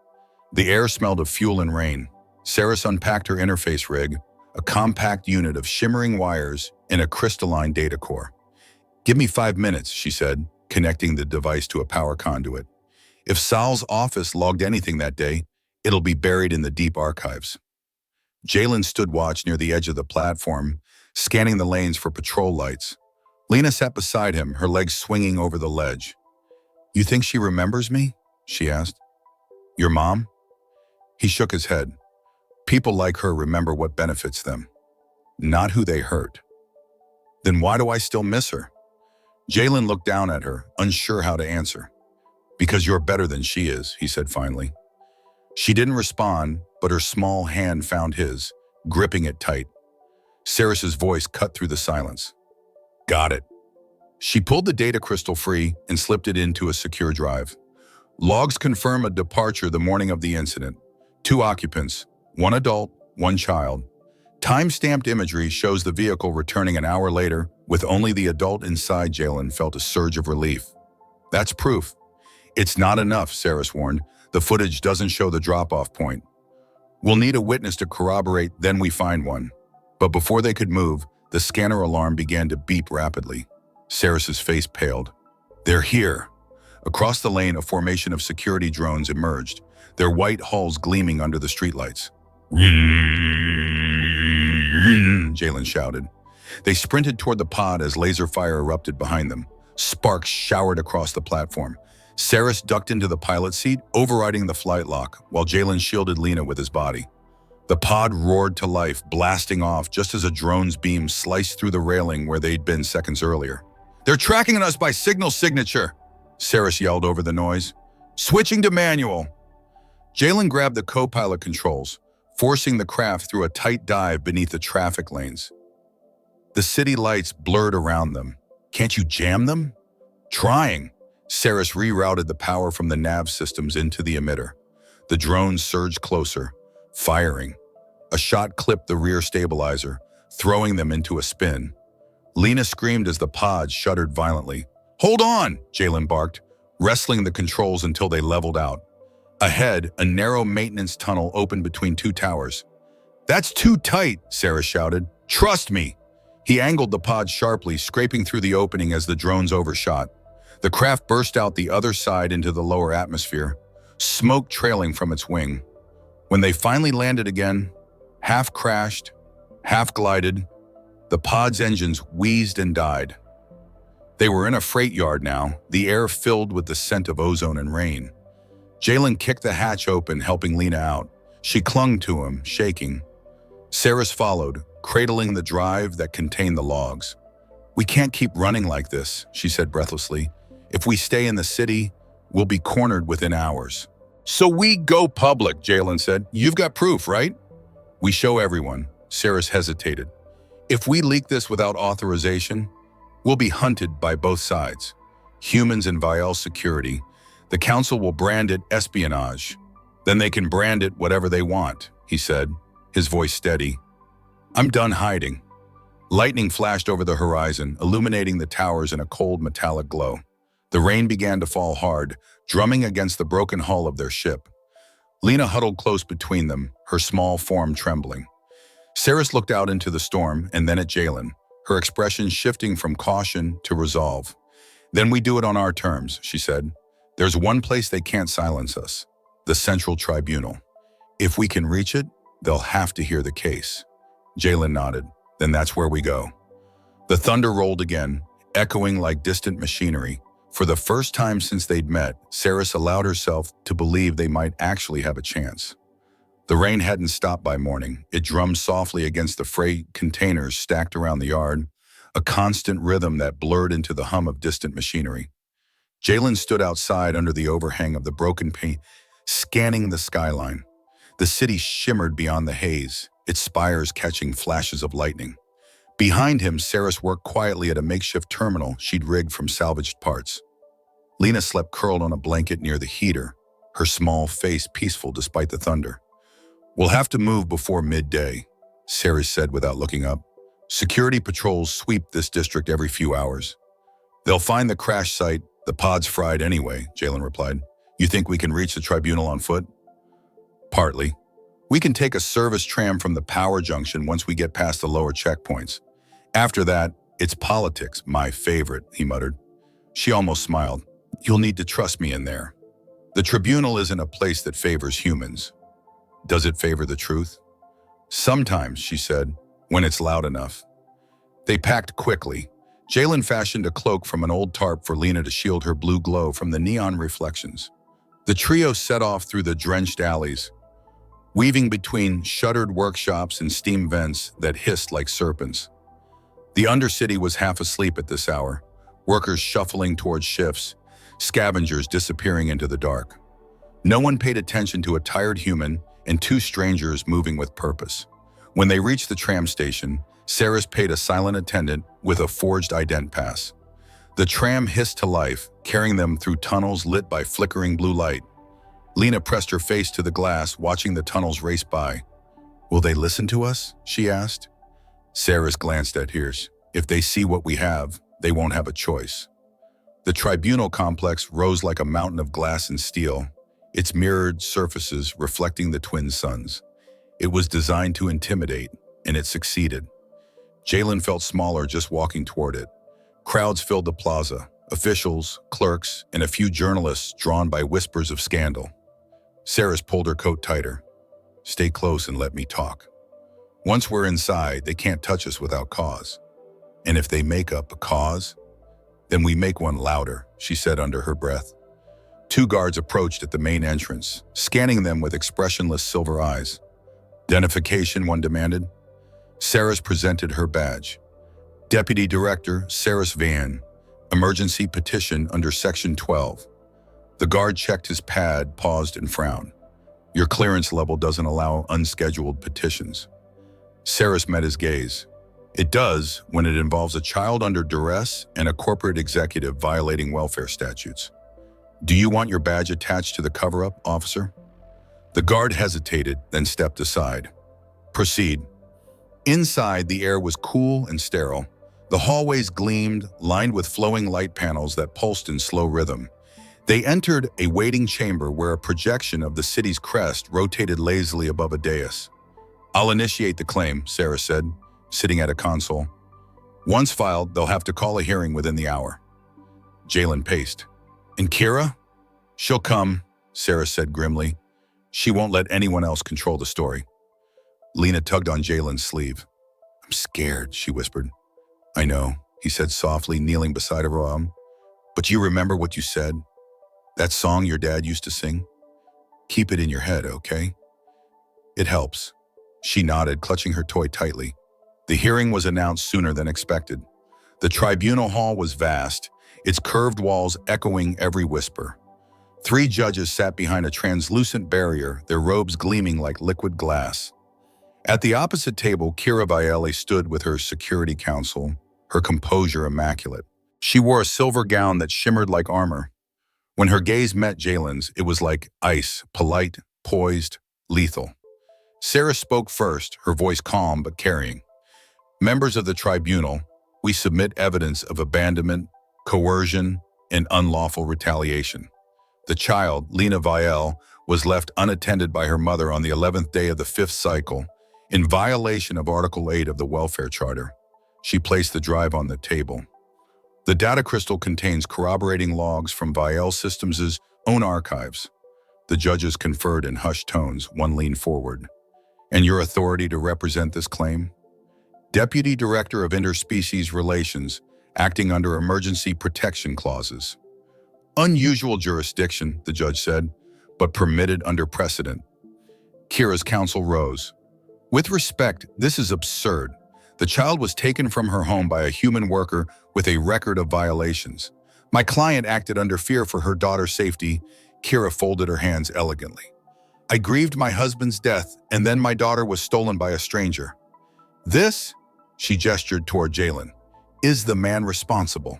The air smelled of fuel and rain. Saris unpacked her interface rig, a compact unit of shimmering wires in a crystalline data core. Give me 5 minutes, she said, connecting the device to a power conduit. If Sal's office logged anything that day, it'll be buried in the deep archives. Jalen stood watch near the edge of the platform, scanning the lanes for patrol lights. Lena sat beside him, her legs swinging over the ledge. You think she remembers me? She asked. Your mom? He shook his head. People like her remember what benefits them, not who they hurt. Then why do I still miss her? Jalen looked down at her, unsure how to answer. Because you're better than she is, he said finally. She didn't respond, but her small hand found his, gripping it tight. Saris's voice cut through the silence. Got it. She pulled the data crystal free and slipped it into a secure drive. Logs confirm a departure the morning of the incident. 2 occupants, 1 adult, 1 child. Time-stamped imagery shows the vehicle returning an hour later, with only the adult inside. Jalen felt a surge of relief. That's proof. It's not enough, Saris warned. The footage doesn't show the drop-off point. We'll need a witness to corroborate, then we find one. But before they could move, the scanner alarm began to beep rapidly. Saris's face paled. They're here. Across the lane, a formation of security drones emerged, their white hulls gleaming under the streetlights. Jalen shouted. They sprinted toward the pod as laser fire erupted behind them. Sparks showered across the platform. Saris ducked into the pilot seat, overriding the flight lock, while Jalen shielded Lena with his body. The pod roared to life, blasting off just as a drone's beam sliced through the railing where they'd been seconds earlier. They're tracking us by signal signature, Saris yelled over the noise. Switching to manual. Jalen grabbed the co-pilot controls, forcing the craft through a tight dive beneath the traffic lanes. The city lights blurred around them. Can't you jam them? Trying. Saris rerouted the power from the nav systems into the emitter. The drones surged closer, firing. A shot clipped the rear stabilizer, throwing them into a spin. Lena screamed as the pod shuddered violently. Hold on, Jalen barked, wrestling the controls until they leveled out. Ahead, a narrow maintenance tunnel opened between 2 towers. That's too tight, Saris shouted. Trust me. He angled the pod sharply, scraping through the opening as the drones overshot. The craft burst out the other side into the lower atmosphere, smoke trailing from its wing. When they finally landed again, half crashed, half glided, the pod's engines wheezed and died. They were in a freight yard now, the air filled with the scent of ozone and rain. Jalen kicked the hatch open, helping Lena out. She clung to him, shaking. Saris followed, cradling the drive that contained the logs. "We can't keep running like this," she said breathlessly. "If we stay in the city, we'll be cornered within hours." "So we go public," Jalen said. "You've got proof, right?" "We show everyone," Saris hesitated. "If we leak this without authorization, we'll be hunted by both sides. Humans and Vial security. The council will brand it espionage. Then they can brand it whatever they want," he said, his voice steady. "I'm done hiding." Lightning flashed over the horizon, illuminating the towers in a cold metallic glow. The rain began to fall hard, drumming against the broken hull of their ship. Lena huddled close between them, her small form trembling. Saris looked out into the storm and then at Jalen, her expression shifting from caution to resolve. "Then we do it on our terms," she said. "There's one place they can't silence us, the Central Tribunal. If we can reach it, they'll have to hear the case." Jalen nodded. "Then that's where we go." The thunder rolled again, echoing like distant machinery. For the first time since they'd met, Saris allowed herself to believe they might actually have a chance. The rain hadn't stopped by morning. It drummed softly against the freight containers stacked around the yard, a constant rhythm that blurred into the hum of distant machinery. Jalen stood outside under the overhang of the broken paint, scanning the skyline. The city shimmered beyond the haze, its spires catching flashes of lightning. Behind him, Saris worked quietly at a makeshift terminal she'd rigged from salvaged parts. Lena slept curled on a blanket near the heater, her small face peaceful despite the thunder. "We'll have to move before midday," Saris said without looking up. "Security patrols sweep this district every few hours. They'll find the crash site. The pod's fried anyway," Jalen replied. "You think we can reach the tribunal on foot?" "Partly. We can take a service tram from the power junction once we get past the lower checkpoints. After that, it's politics, my favorite," he muttered. She almost smiled. "You'll need to trust me in there. The tribunal isn't a place that favors humans. Does it favor the truth?" "Sometimes," she said, "when it's loud enough." They packed quickly. Jalen fashioned a cloak from an old tarp for Lena to shield her blue glow from the neon reflections. The trio set off through the drenched alleys, weaving between shuttered workshops and steam vents that hissed like serpents. The Undercity was half asleep at this hour, workers shuffling towards shifts, scavengers disappearing into the dark. No one paid attention to a tired human and two strangers moving with purpose. When they reached the tram station, Saris paid a silent attendant with a forged ident pass. The tram hissed to life, carrying them through tunnels lit by flickering blue light. Lena pressed her face to the glass, watching the tunnels race by. "Will they listen to us?" she asked. Saris glanced at Hirsch. "If they see what we have, they won't have a choice." The tribunal complex rose like a mountain of glass and steel, its mirrored surfaces reflecting the twin suns. It was designed to intimidate, and it succeeded. Jalen felt smaller just walking toward it. Crowds filled the plaza, officials, clerks, and a few journalists drawn by whispers of scandal. Saris pulled her coat tighter. "Stay close and let me talk. Once we're inside, they can't touch us without cause. And if they make up a cause, then we make one louder," she said under her breath. Two guards approached at the main entrance, scanning them with expressionless silver eyes. "Identification," one demanded. Saris presented her badge. "Deputy Director Saris Van, emergency petition under Section 12. The guard checked his pad, paused, and frowned. "Your clearance level doesn't allow unscheduled petitions." Saris met his gaze. "It does when it involves a child under duress and a corporate executive violating welfare statutes. Do you want your badge attached to the cover-up, officer?" The guard hesitated, then stepped aside. "Proceed." Inside, the air was cool and sterile. The hallways gleamed, lined with flowing light panels that pulsed in slow rhythm. They entered a waiting chamber where a projection of the city's crest rotated lazily above a dais. "I'll initiate the claim," Sarah said, sitting at a console. "Once filed, they'll have to call a hearing within the hour." Jalen paced. And Kira? She'll come, Sarah said grimly. She won't let anyone else control the story. Lena tugged on Jalen's sleeve. I'm scared, she whispered. I know, he said softly, kneeling beside her arm. But you remember what you said? That song your dad used to sing? Keep it in your head, okay? It helps. She nodded, clutching her toy tightly. The hearing was announced sooner than expected. The tribunal hall was vast, its curved walls echoing every whisper. 3 judges sat behind a translucent barrier, their robes gleaming like liquid glass. At the opposite table, Kira Viale stood with her security counsel, her composure immaculate. She wore a silver gown that shimmered like armor. When her gaze met Jalen's, it was like ice, polite, poised, lethal. Sarah spoke first, her voice calm but carrying. Members of the tribunal, we submit evidence of abandonment, coercion, and unlawful retaliation. The child, Lena Viale, was left unattended by her mother on the 11th day of the 5th cycle, in violation of Article 8 of the Welfare Charter. She placed the drive on the table. The data crystal contains corroborating logs from Viale Systems' own archives. The judges conferred in hushed tones, one leaned forward. And your authority to represent this claim? Deputy Director of Interspecies Relations, acting under emergency protection clauses. Unusual jurisdiction, the judge said, but permitted under precedent. Kira's counsel rose. With respect, this is absurd. The child was taken from her home by a human worker with a record of violations. My client acted under fear for her daughter's safety. Kira folded her hands elegantly. I grieved my husband's death, and then my daughter was stolen by a stranger. This, she gestured toward Jalen, is the man responsible.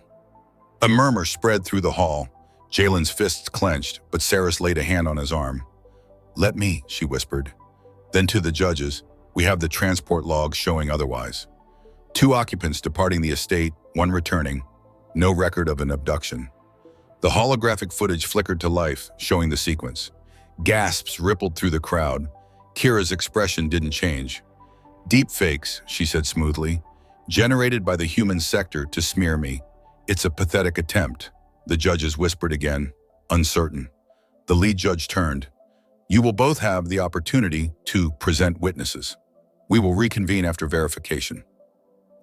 A murmur spread through the hall. Jalen's fists clenched, but Saris laid a hand on his arm. Let me, she whispered. Then to the judges, we have the transport logs showing otherwise. 2 occupants departing the estate, 1 returning. No record of an abduction. The holographic footage flickered to life, showing the sequence. Gasps rippled through the crowd. Kira's expression didn't change. Deepfakes, she said smoothly, generated by the human sector to smear me. It's a pathetic attempt. The judges whispered again, uncertain. The lead judge turned. You will both have the opportunity to present witnesses. We will reconvene after verification.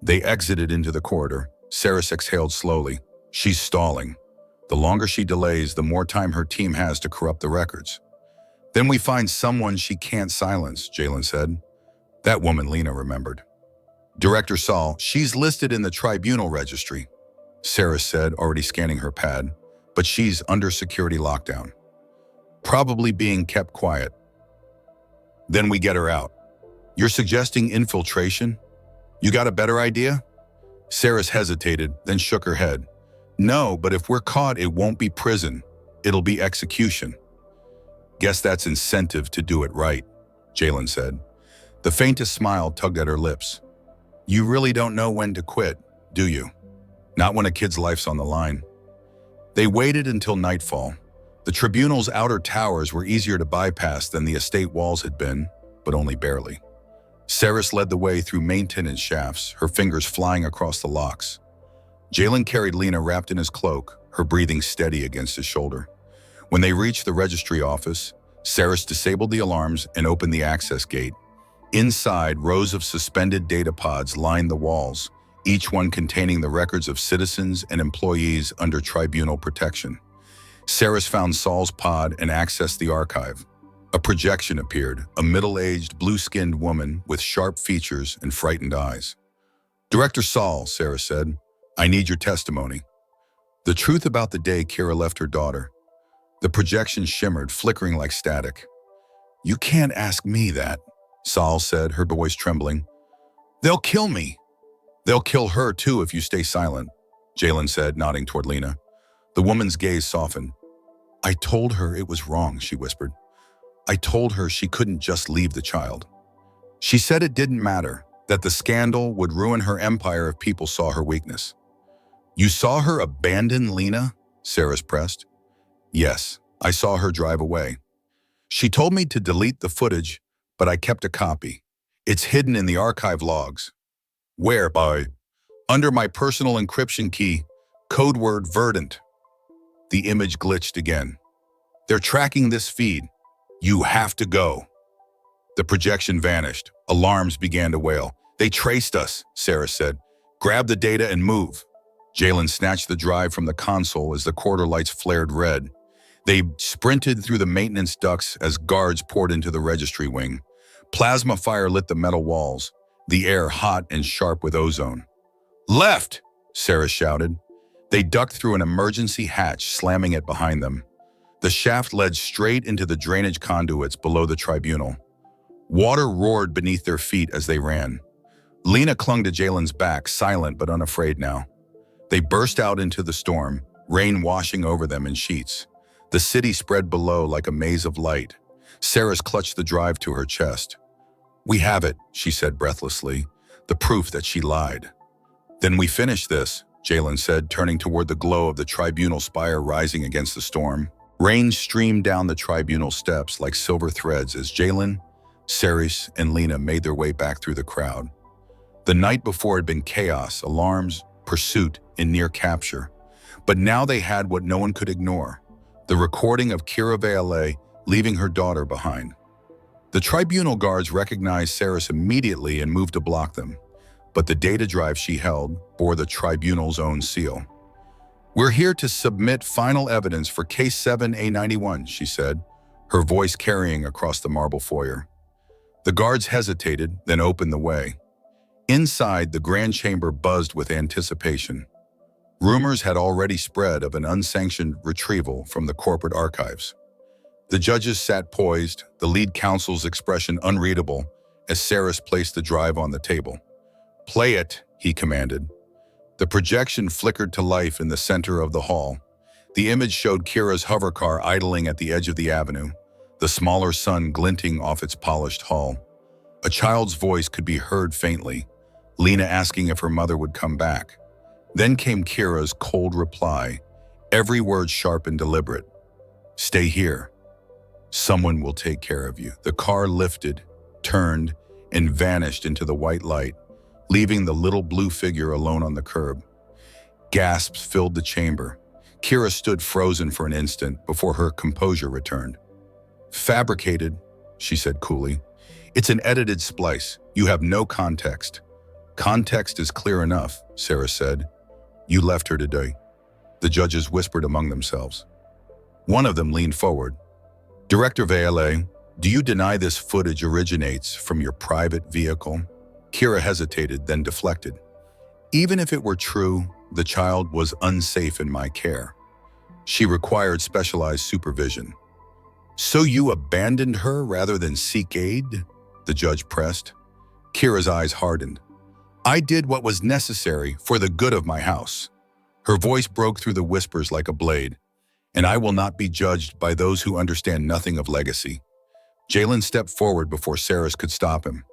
They exited into the corridor. Saris exhaled slowly. She's stalling. The longer she delays, the more time her team has to corrupt the records. Then we find someone she can't silence, Jalen said. That woman Lena remembered. Director Saul, she's listed in the tribunal registry, Sarah said, already scanning her pad, but she's under security lockdown. Probably being kept quiet. Then we get her out. You're suggesting infiltration? You got a better idea? Saris hesitated, then shook her head. No, but if we're caught, it won't be prison. It'll be execution. Guess that's incentive to do it right, Jalen said. The faintest smile tugged at her lips. You really don't know when to quit, do you? Not when a kid's life's on the line. They waited until nightfall. The tribunal's outer towers were easier to bypass than the estate walls had been, but only barely. Saris led the way through maintenance shafts, her fingers flying across the locks. Jalen carried Lena wrapped in his cloak, her breathing steady against his shoulder. When they reached the registry office, Saris disabled the alarms and opened the access gate. Inside, rows of suspended data pods lined the walls, each one containing the records of citizens and employees under tribunal protection. Saris found Saul's pod and accessed the archive. A projection appeared, a middle-aged, blue-skinned woman with sharp features and frightened eyes. Director Saul, Sarah said, I need your testimony. The truth about the day Kira left her daughter. The projection shimmered, flickering like static. You can't ask me that, Saul said, her voice trembling. They'll kill me. They'll kill her too if you stay silent, Jalen said, nodding toward Lena. The woman's gaze softened. I told her it was wrong, she whispered. I told her she couldn't just leave the child. She said it didn't matter, that the scandal would ruin her empire if people saw her weakness. You saw her abandon Lena? Saris pressed. Yes, I saw her drive away. She told me to delete the footage, but I kept a copy. It's hidden in the archive logs. Where, by? Under my personal encryption key, code word verdant. The image glitched again. They're tracking this feed. You have to go. The projection vanished. Alarms began to wail. They traced us, Sarah said. Grab the data and move. Jalen snatched the drive from the console as the quarter lights flared red. They sprinted through the maintenance ducts as guards poured into the registry wing. Plasma fire lit the metal walls, the air hot and sharp with ozone. Left, Sarah shouted. They ducked through an emergency hatch, slamming it behind them. The shaft led straight into the drainage conduits below the tribunal. Water roared beneath their feet as they ran. Lena clung to Jalen's back, silent but unafraid now. They burst out into the storm, rain washing over them in sheets. The city spread below like a maze of light. Sarah's clutched the drive to her chest. We have it, she said breathlessly, the proof that she lied. Then we finish this, Jalen said, turning toward the glow of the tribunal spire rising against the storm. Rain streamed down the tribunal steps like silver threads as Jalen, Saris, and Lena made their way back through the crowd. The night before had been chaos, alarms, pursuit, and near capture. But now they had what no one could ignore, the recording of Kira Valle leaving her daughter behind. The tribunal guards recognized Saris immediately and moved to block them, but the data drive she held bore the tribunal's own seal. We're here to submit final evidence for Case 7A91, she said, her voice carrying across the marble foyer. The guards hesitated, then opened the way. Inside, the grand chamber buzzed with anticipation. Rumors had already spread of an unsanctioned retrieval from the corporate archives. The judges sat poised, the lead counsel's expression unreadable as Saris placed the drive on the table. Play it, he commanded. The projection flickered to life in the center of the hall. The image showed Kira's hovercar idling at the edge of the avenue, the smaller sun glinting off its polished hull. A child's voice could be heard faintly, Lena asking if her mother would come back. Then came Kira's cold reply, every word sharp and deliberate. Stay here. Someone will take care of you. The car lifted, turned, and vanished into the white light, leaving the little blue figure alone on the curb. Gasps filled the chamber. Kira stood frozen for an instant before her composure returned. Fabricated, she said coolly. It's an edited splice. You have no context. Context is clear enough, Sarah said. You left her today. The judges whispered among themselves. One of them leaned forward. Director Valle, do you deny this footage originates from your private vehicle? Kira hesitated, then deflected. Even if it were true, the child was unsafe in my care. She required specialized supervision. So you abandoned her rather than seek aid? The judge pressed. Kira's eyes hardened. I did what was necessary for the good of my house. Her voice broke through the whispers like a blade. And I will not be judged by those who understand nothing of legacy. Jalen stepped forward before Saris could stop him.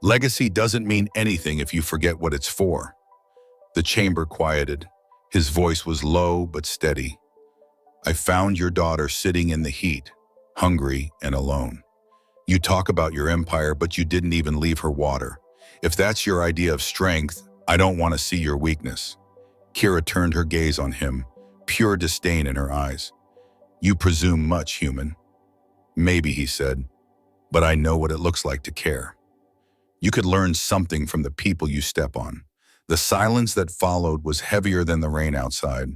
Legacy doesn't mean anything if you forget what it's for. The chamber quieted. His voice was low but steady. I found your daughter sitting in the heat, hungry and alone. You talk about your empire, but you didn't even leave her water. If that's your idea of strength, I don't want to see your weakness. Kira turned her gaze on him, pure disdain in her eyes. You presume much, human. Maybe, he said, but I know what it looks like to care. You could learn something from the people you step on. The silence that followed was heavier than the rain outside.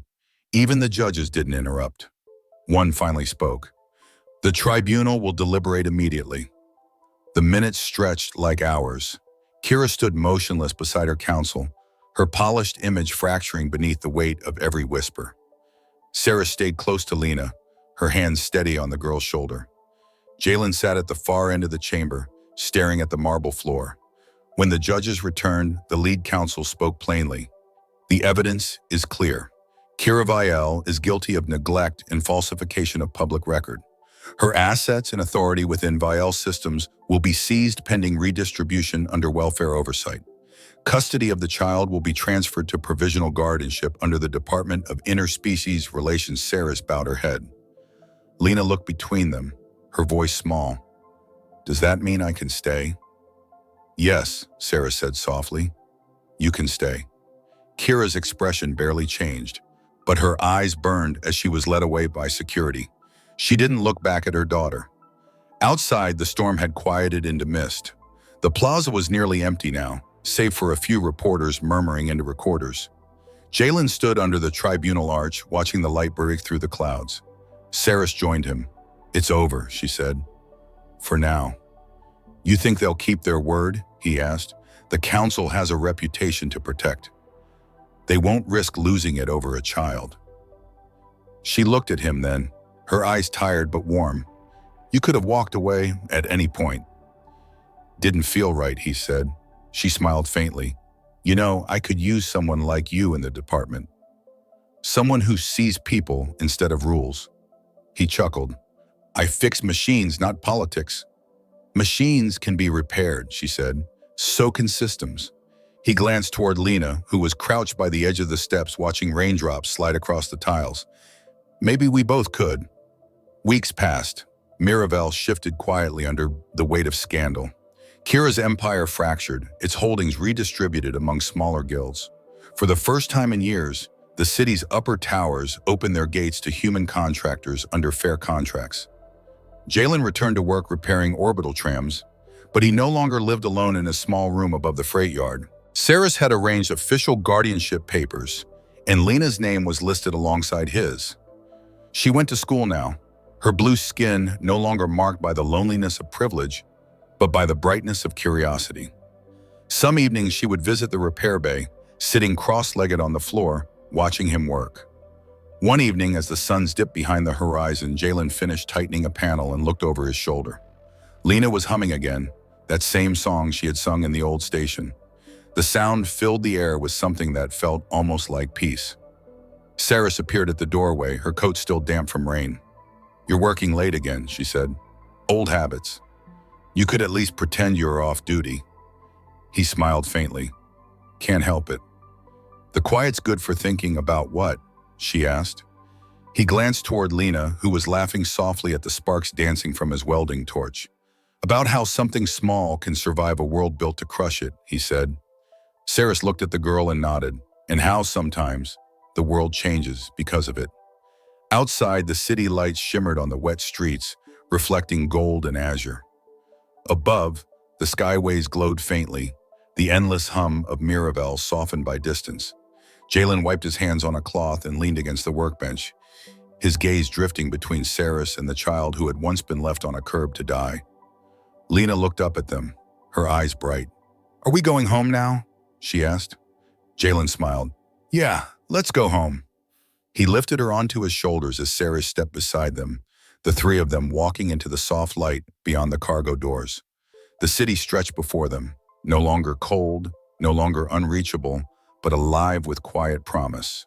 Even the judges didn't interrupt. One finally spoke. The tribunal will deliberate immediately. The minutes stretched like hours. Kira stood motionless beside her counsel, her polished image fracturing beneath the weight of every whisper. Sarah stayed close to Lena, her hands steady on the girl's shoulder. Jalen sat at the far end of the chamber, staring at the marble floor. When the judges returned, the lead counsel spoke plainly. The evidence is clear. Kira Valle is guilty of neglect and falsification of public record. Her assets and authority within Valle systems will be seized pending redistribution under welfare oversight. Custody of the child will be transferred to provisional guardianship under the Department of Interspecies Relations. Saris bowed her head. Lena looked between them, her voice small. Does that mean I can stay? Yes, Sarah said softly. You can stay. Kira's expression barely changed, but her eyes burned as she was led away by security. She didn't look back at her daughter. Outside, the storm had quieted into mist. The plaza was nearly empty now, save for a few reporters murmuring into recorders. Jalen stood under the tribunal arch, watching the light break through the clouds. Saris joined him. "It's over," she said. "For now." "You think they'll keep their word?" he asked. "The council has a reputation to protect. They won't risk losing it over a child." She looked at him then, her eyes tired but warm. "You could have walked away at any point." "Didn't feel right," he said. She smiled faintly. "You know, I could use someone like you in the department. Someone who sees people instead of rules." He chuckled. "I fix machines, not politics." "Machines can be repaired," she said. "So can systems." He glanced toward Lena, who was crouched by the edge of the steps watching raindrops slide across the tiles. "Maybe we both could." Weeks passed. Mirabel shifted quietly under the weight of scandal. Kira's empire fractured, its holdings redistributed among smaller guilds. For the first time in years, the city's upper towers opened their gates to human contractors under fair contracts. Jalen returned to work repairing orbital trams, but he no longer lived alone in a small room above the freight yard. Saris had arranged official guardianship papers, and Lena's name was listed alongside his. She went to school now, her blue skin no longer marked by the loneliness of privilege, but by the brightness of curiosity. Some evenings she would visit the repair bay, sitting cross-legged on the floor, watching him work. One evening, as the suns dipped behind the horizon, Jalen finished tightening a panel and looked over his shoulder. Lena was humming again, that same song she had sung in the old station. The sound filled the air with something that felt almost like peace. Saris appeared at the doorway, her coat still damp from rain. "You're working late again," she said. "Old habits. You could at least pretend you were off duty." He smiled faintly. "Can't help it." "The quiet's good for thinking about what?" she asked. He glanced toward Lena, who was laughing softly at the sparks dancing from his welding torch. "About how something small can survive a world built to crush it," he said. Saris looked at the girl and nodded, and how sometimes the world changes because of it. Outside, the city lights shimmered on the wet streets, reflecting gold and azure. Above, the skyways glowed faintly, the endless hum of Mirabel softened by distance. Jalen wiped his hands on a cloth and leaned against the workbench, his gaze drifting between Saris and the child who had once been left on a curb to die. Lena looked up at them, her eyes bright. "Are we going home now?" she asked. Jalen smiled. "Yeah, let's go home." He lifted her onto his shoulders as Saris stepped beside them, the three of them walking into the soft light beyond the cargo doors. The city stretched before them, no longer cold, no longer unreachable, but alive with quiet promise.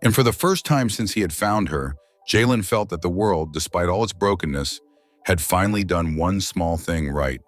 And for the first time since he had found her, Jalen felt that the world, despite all its brokenness, had finally done one small thing right.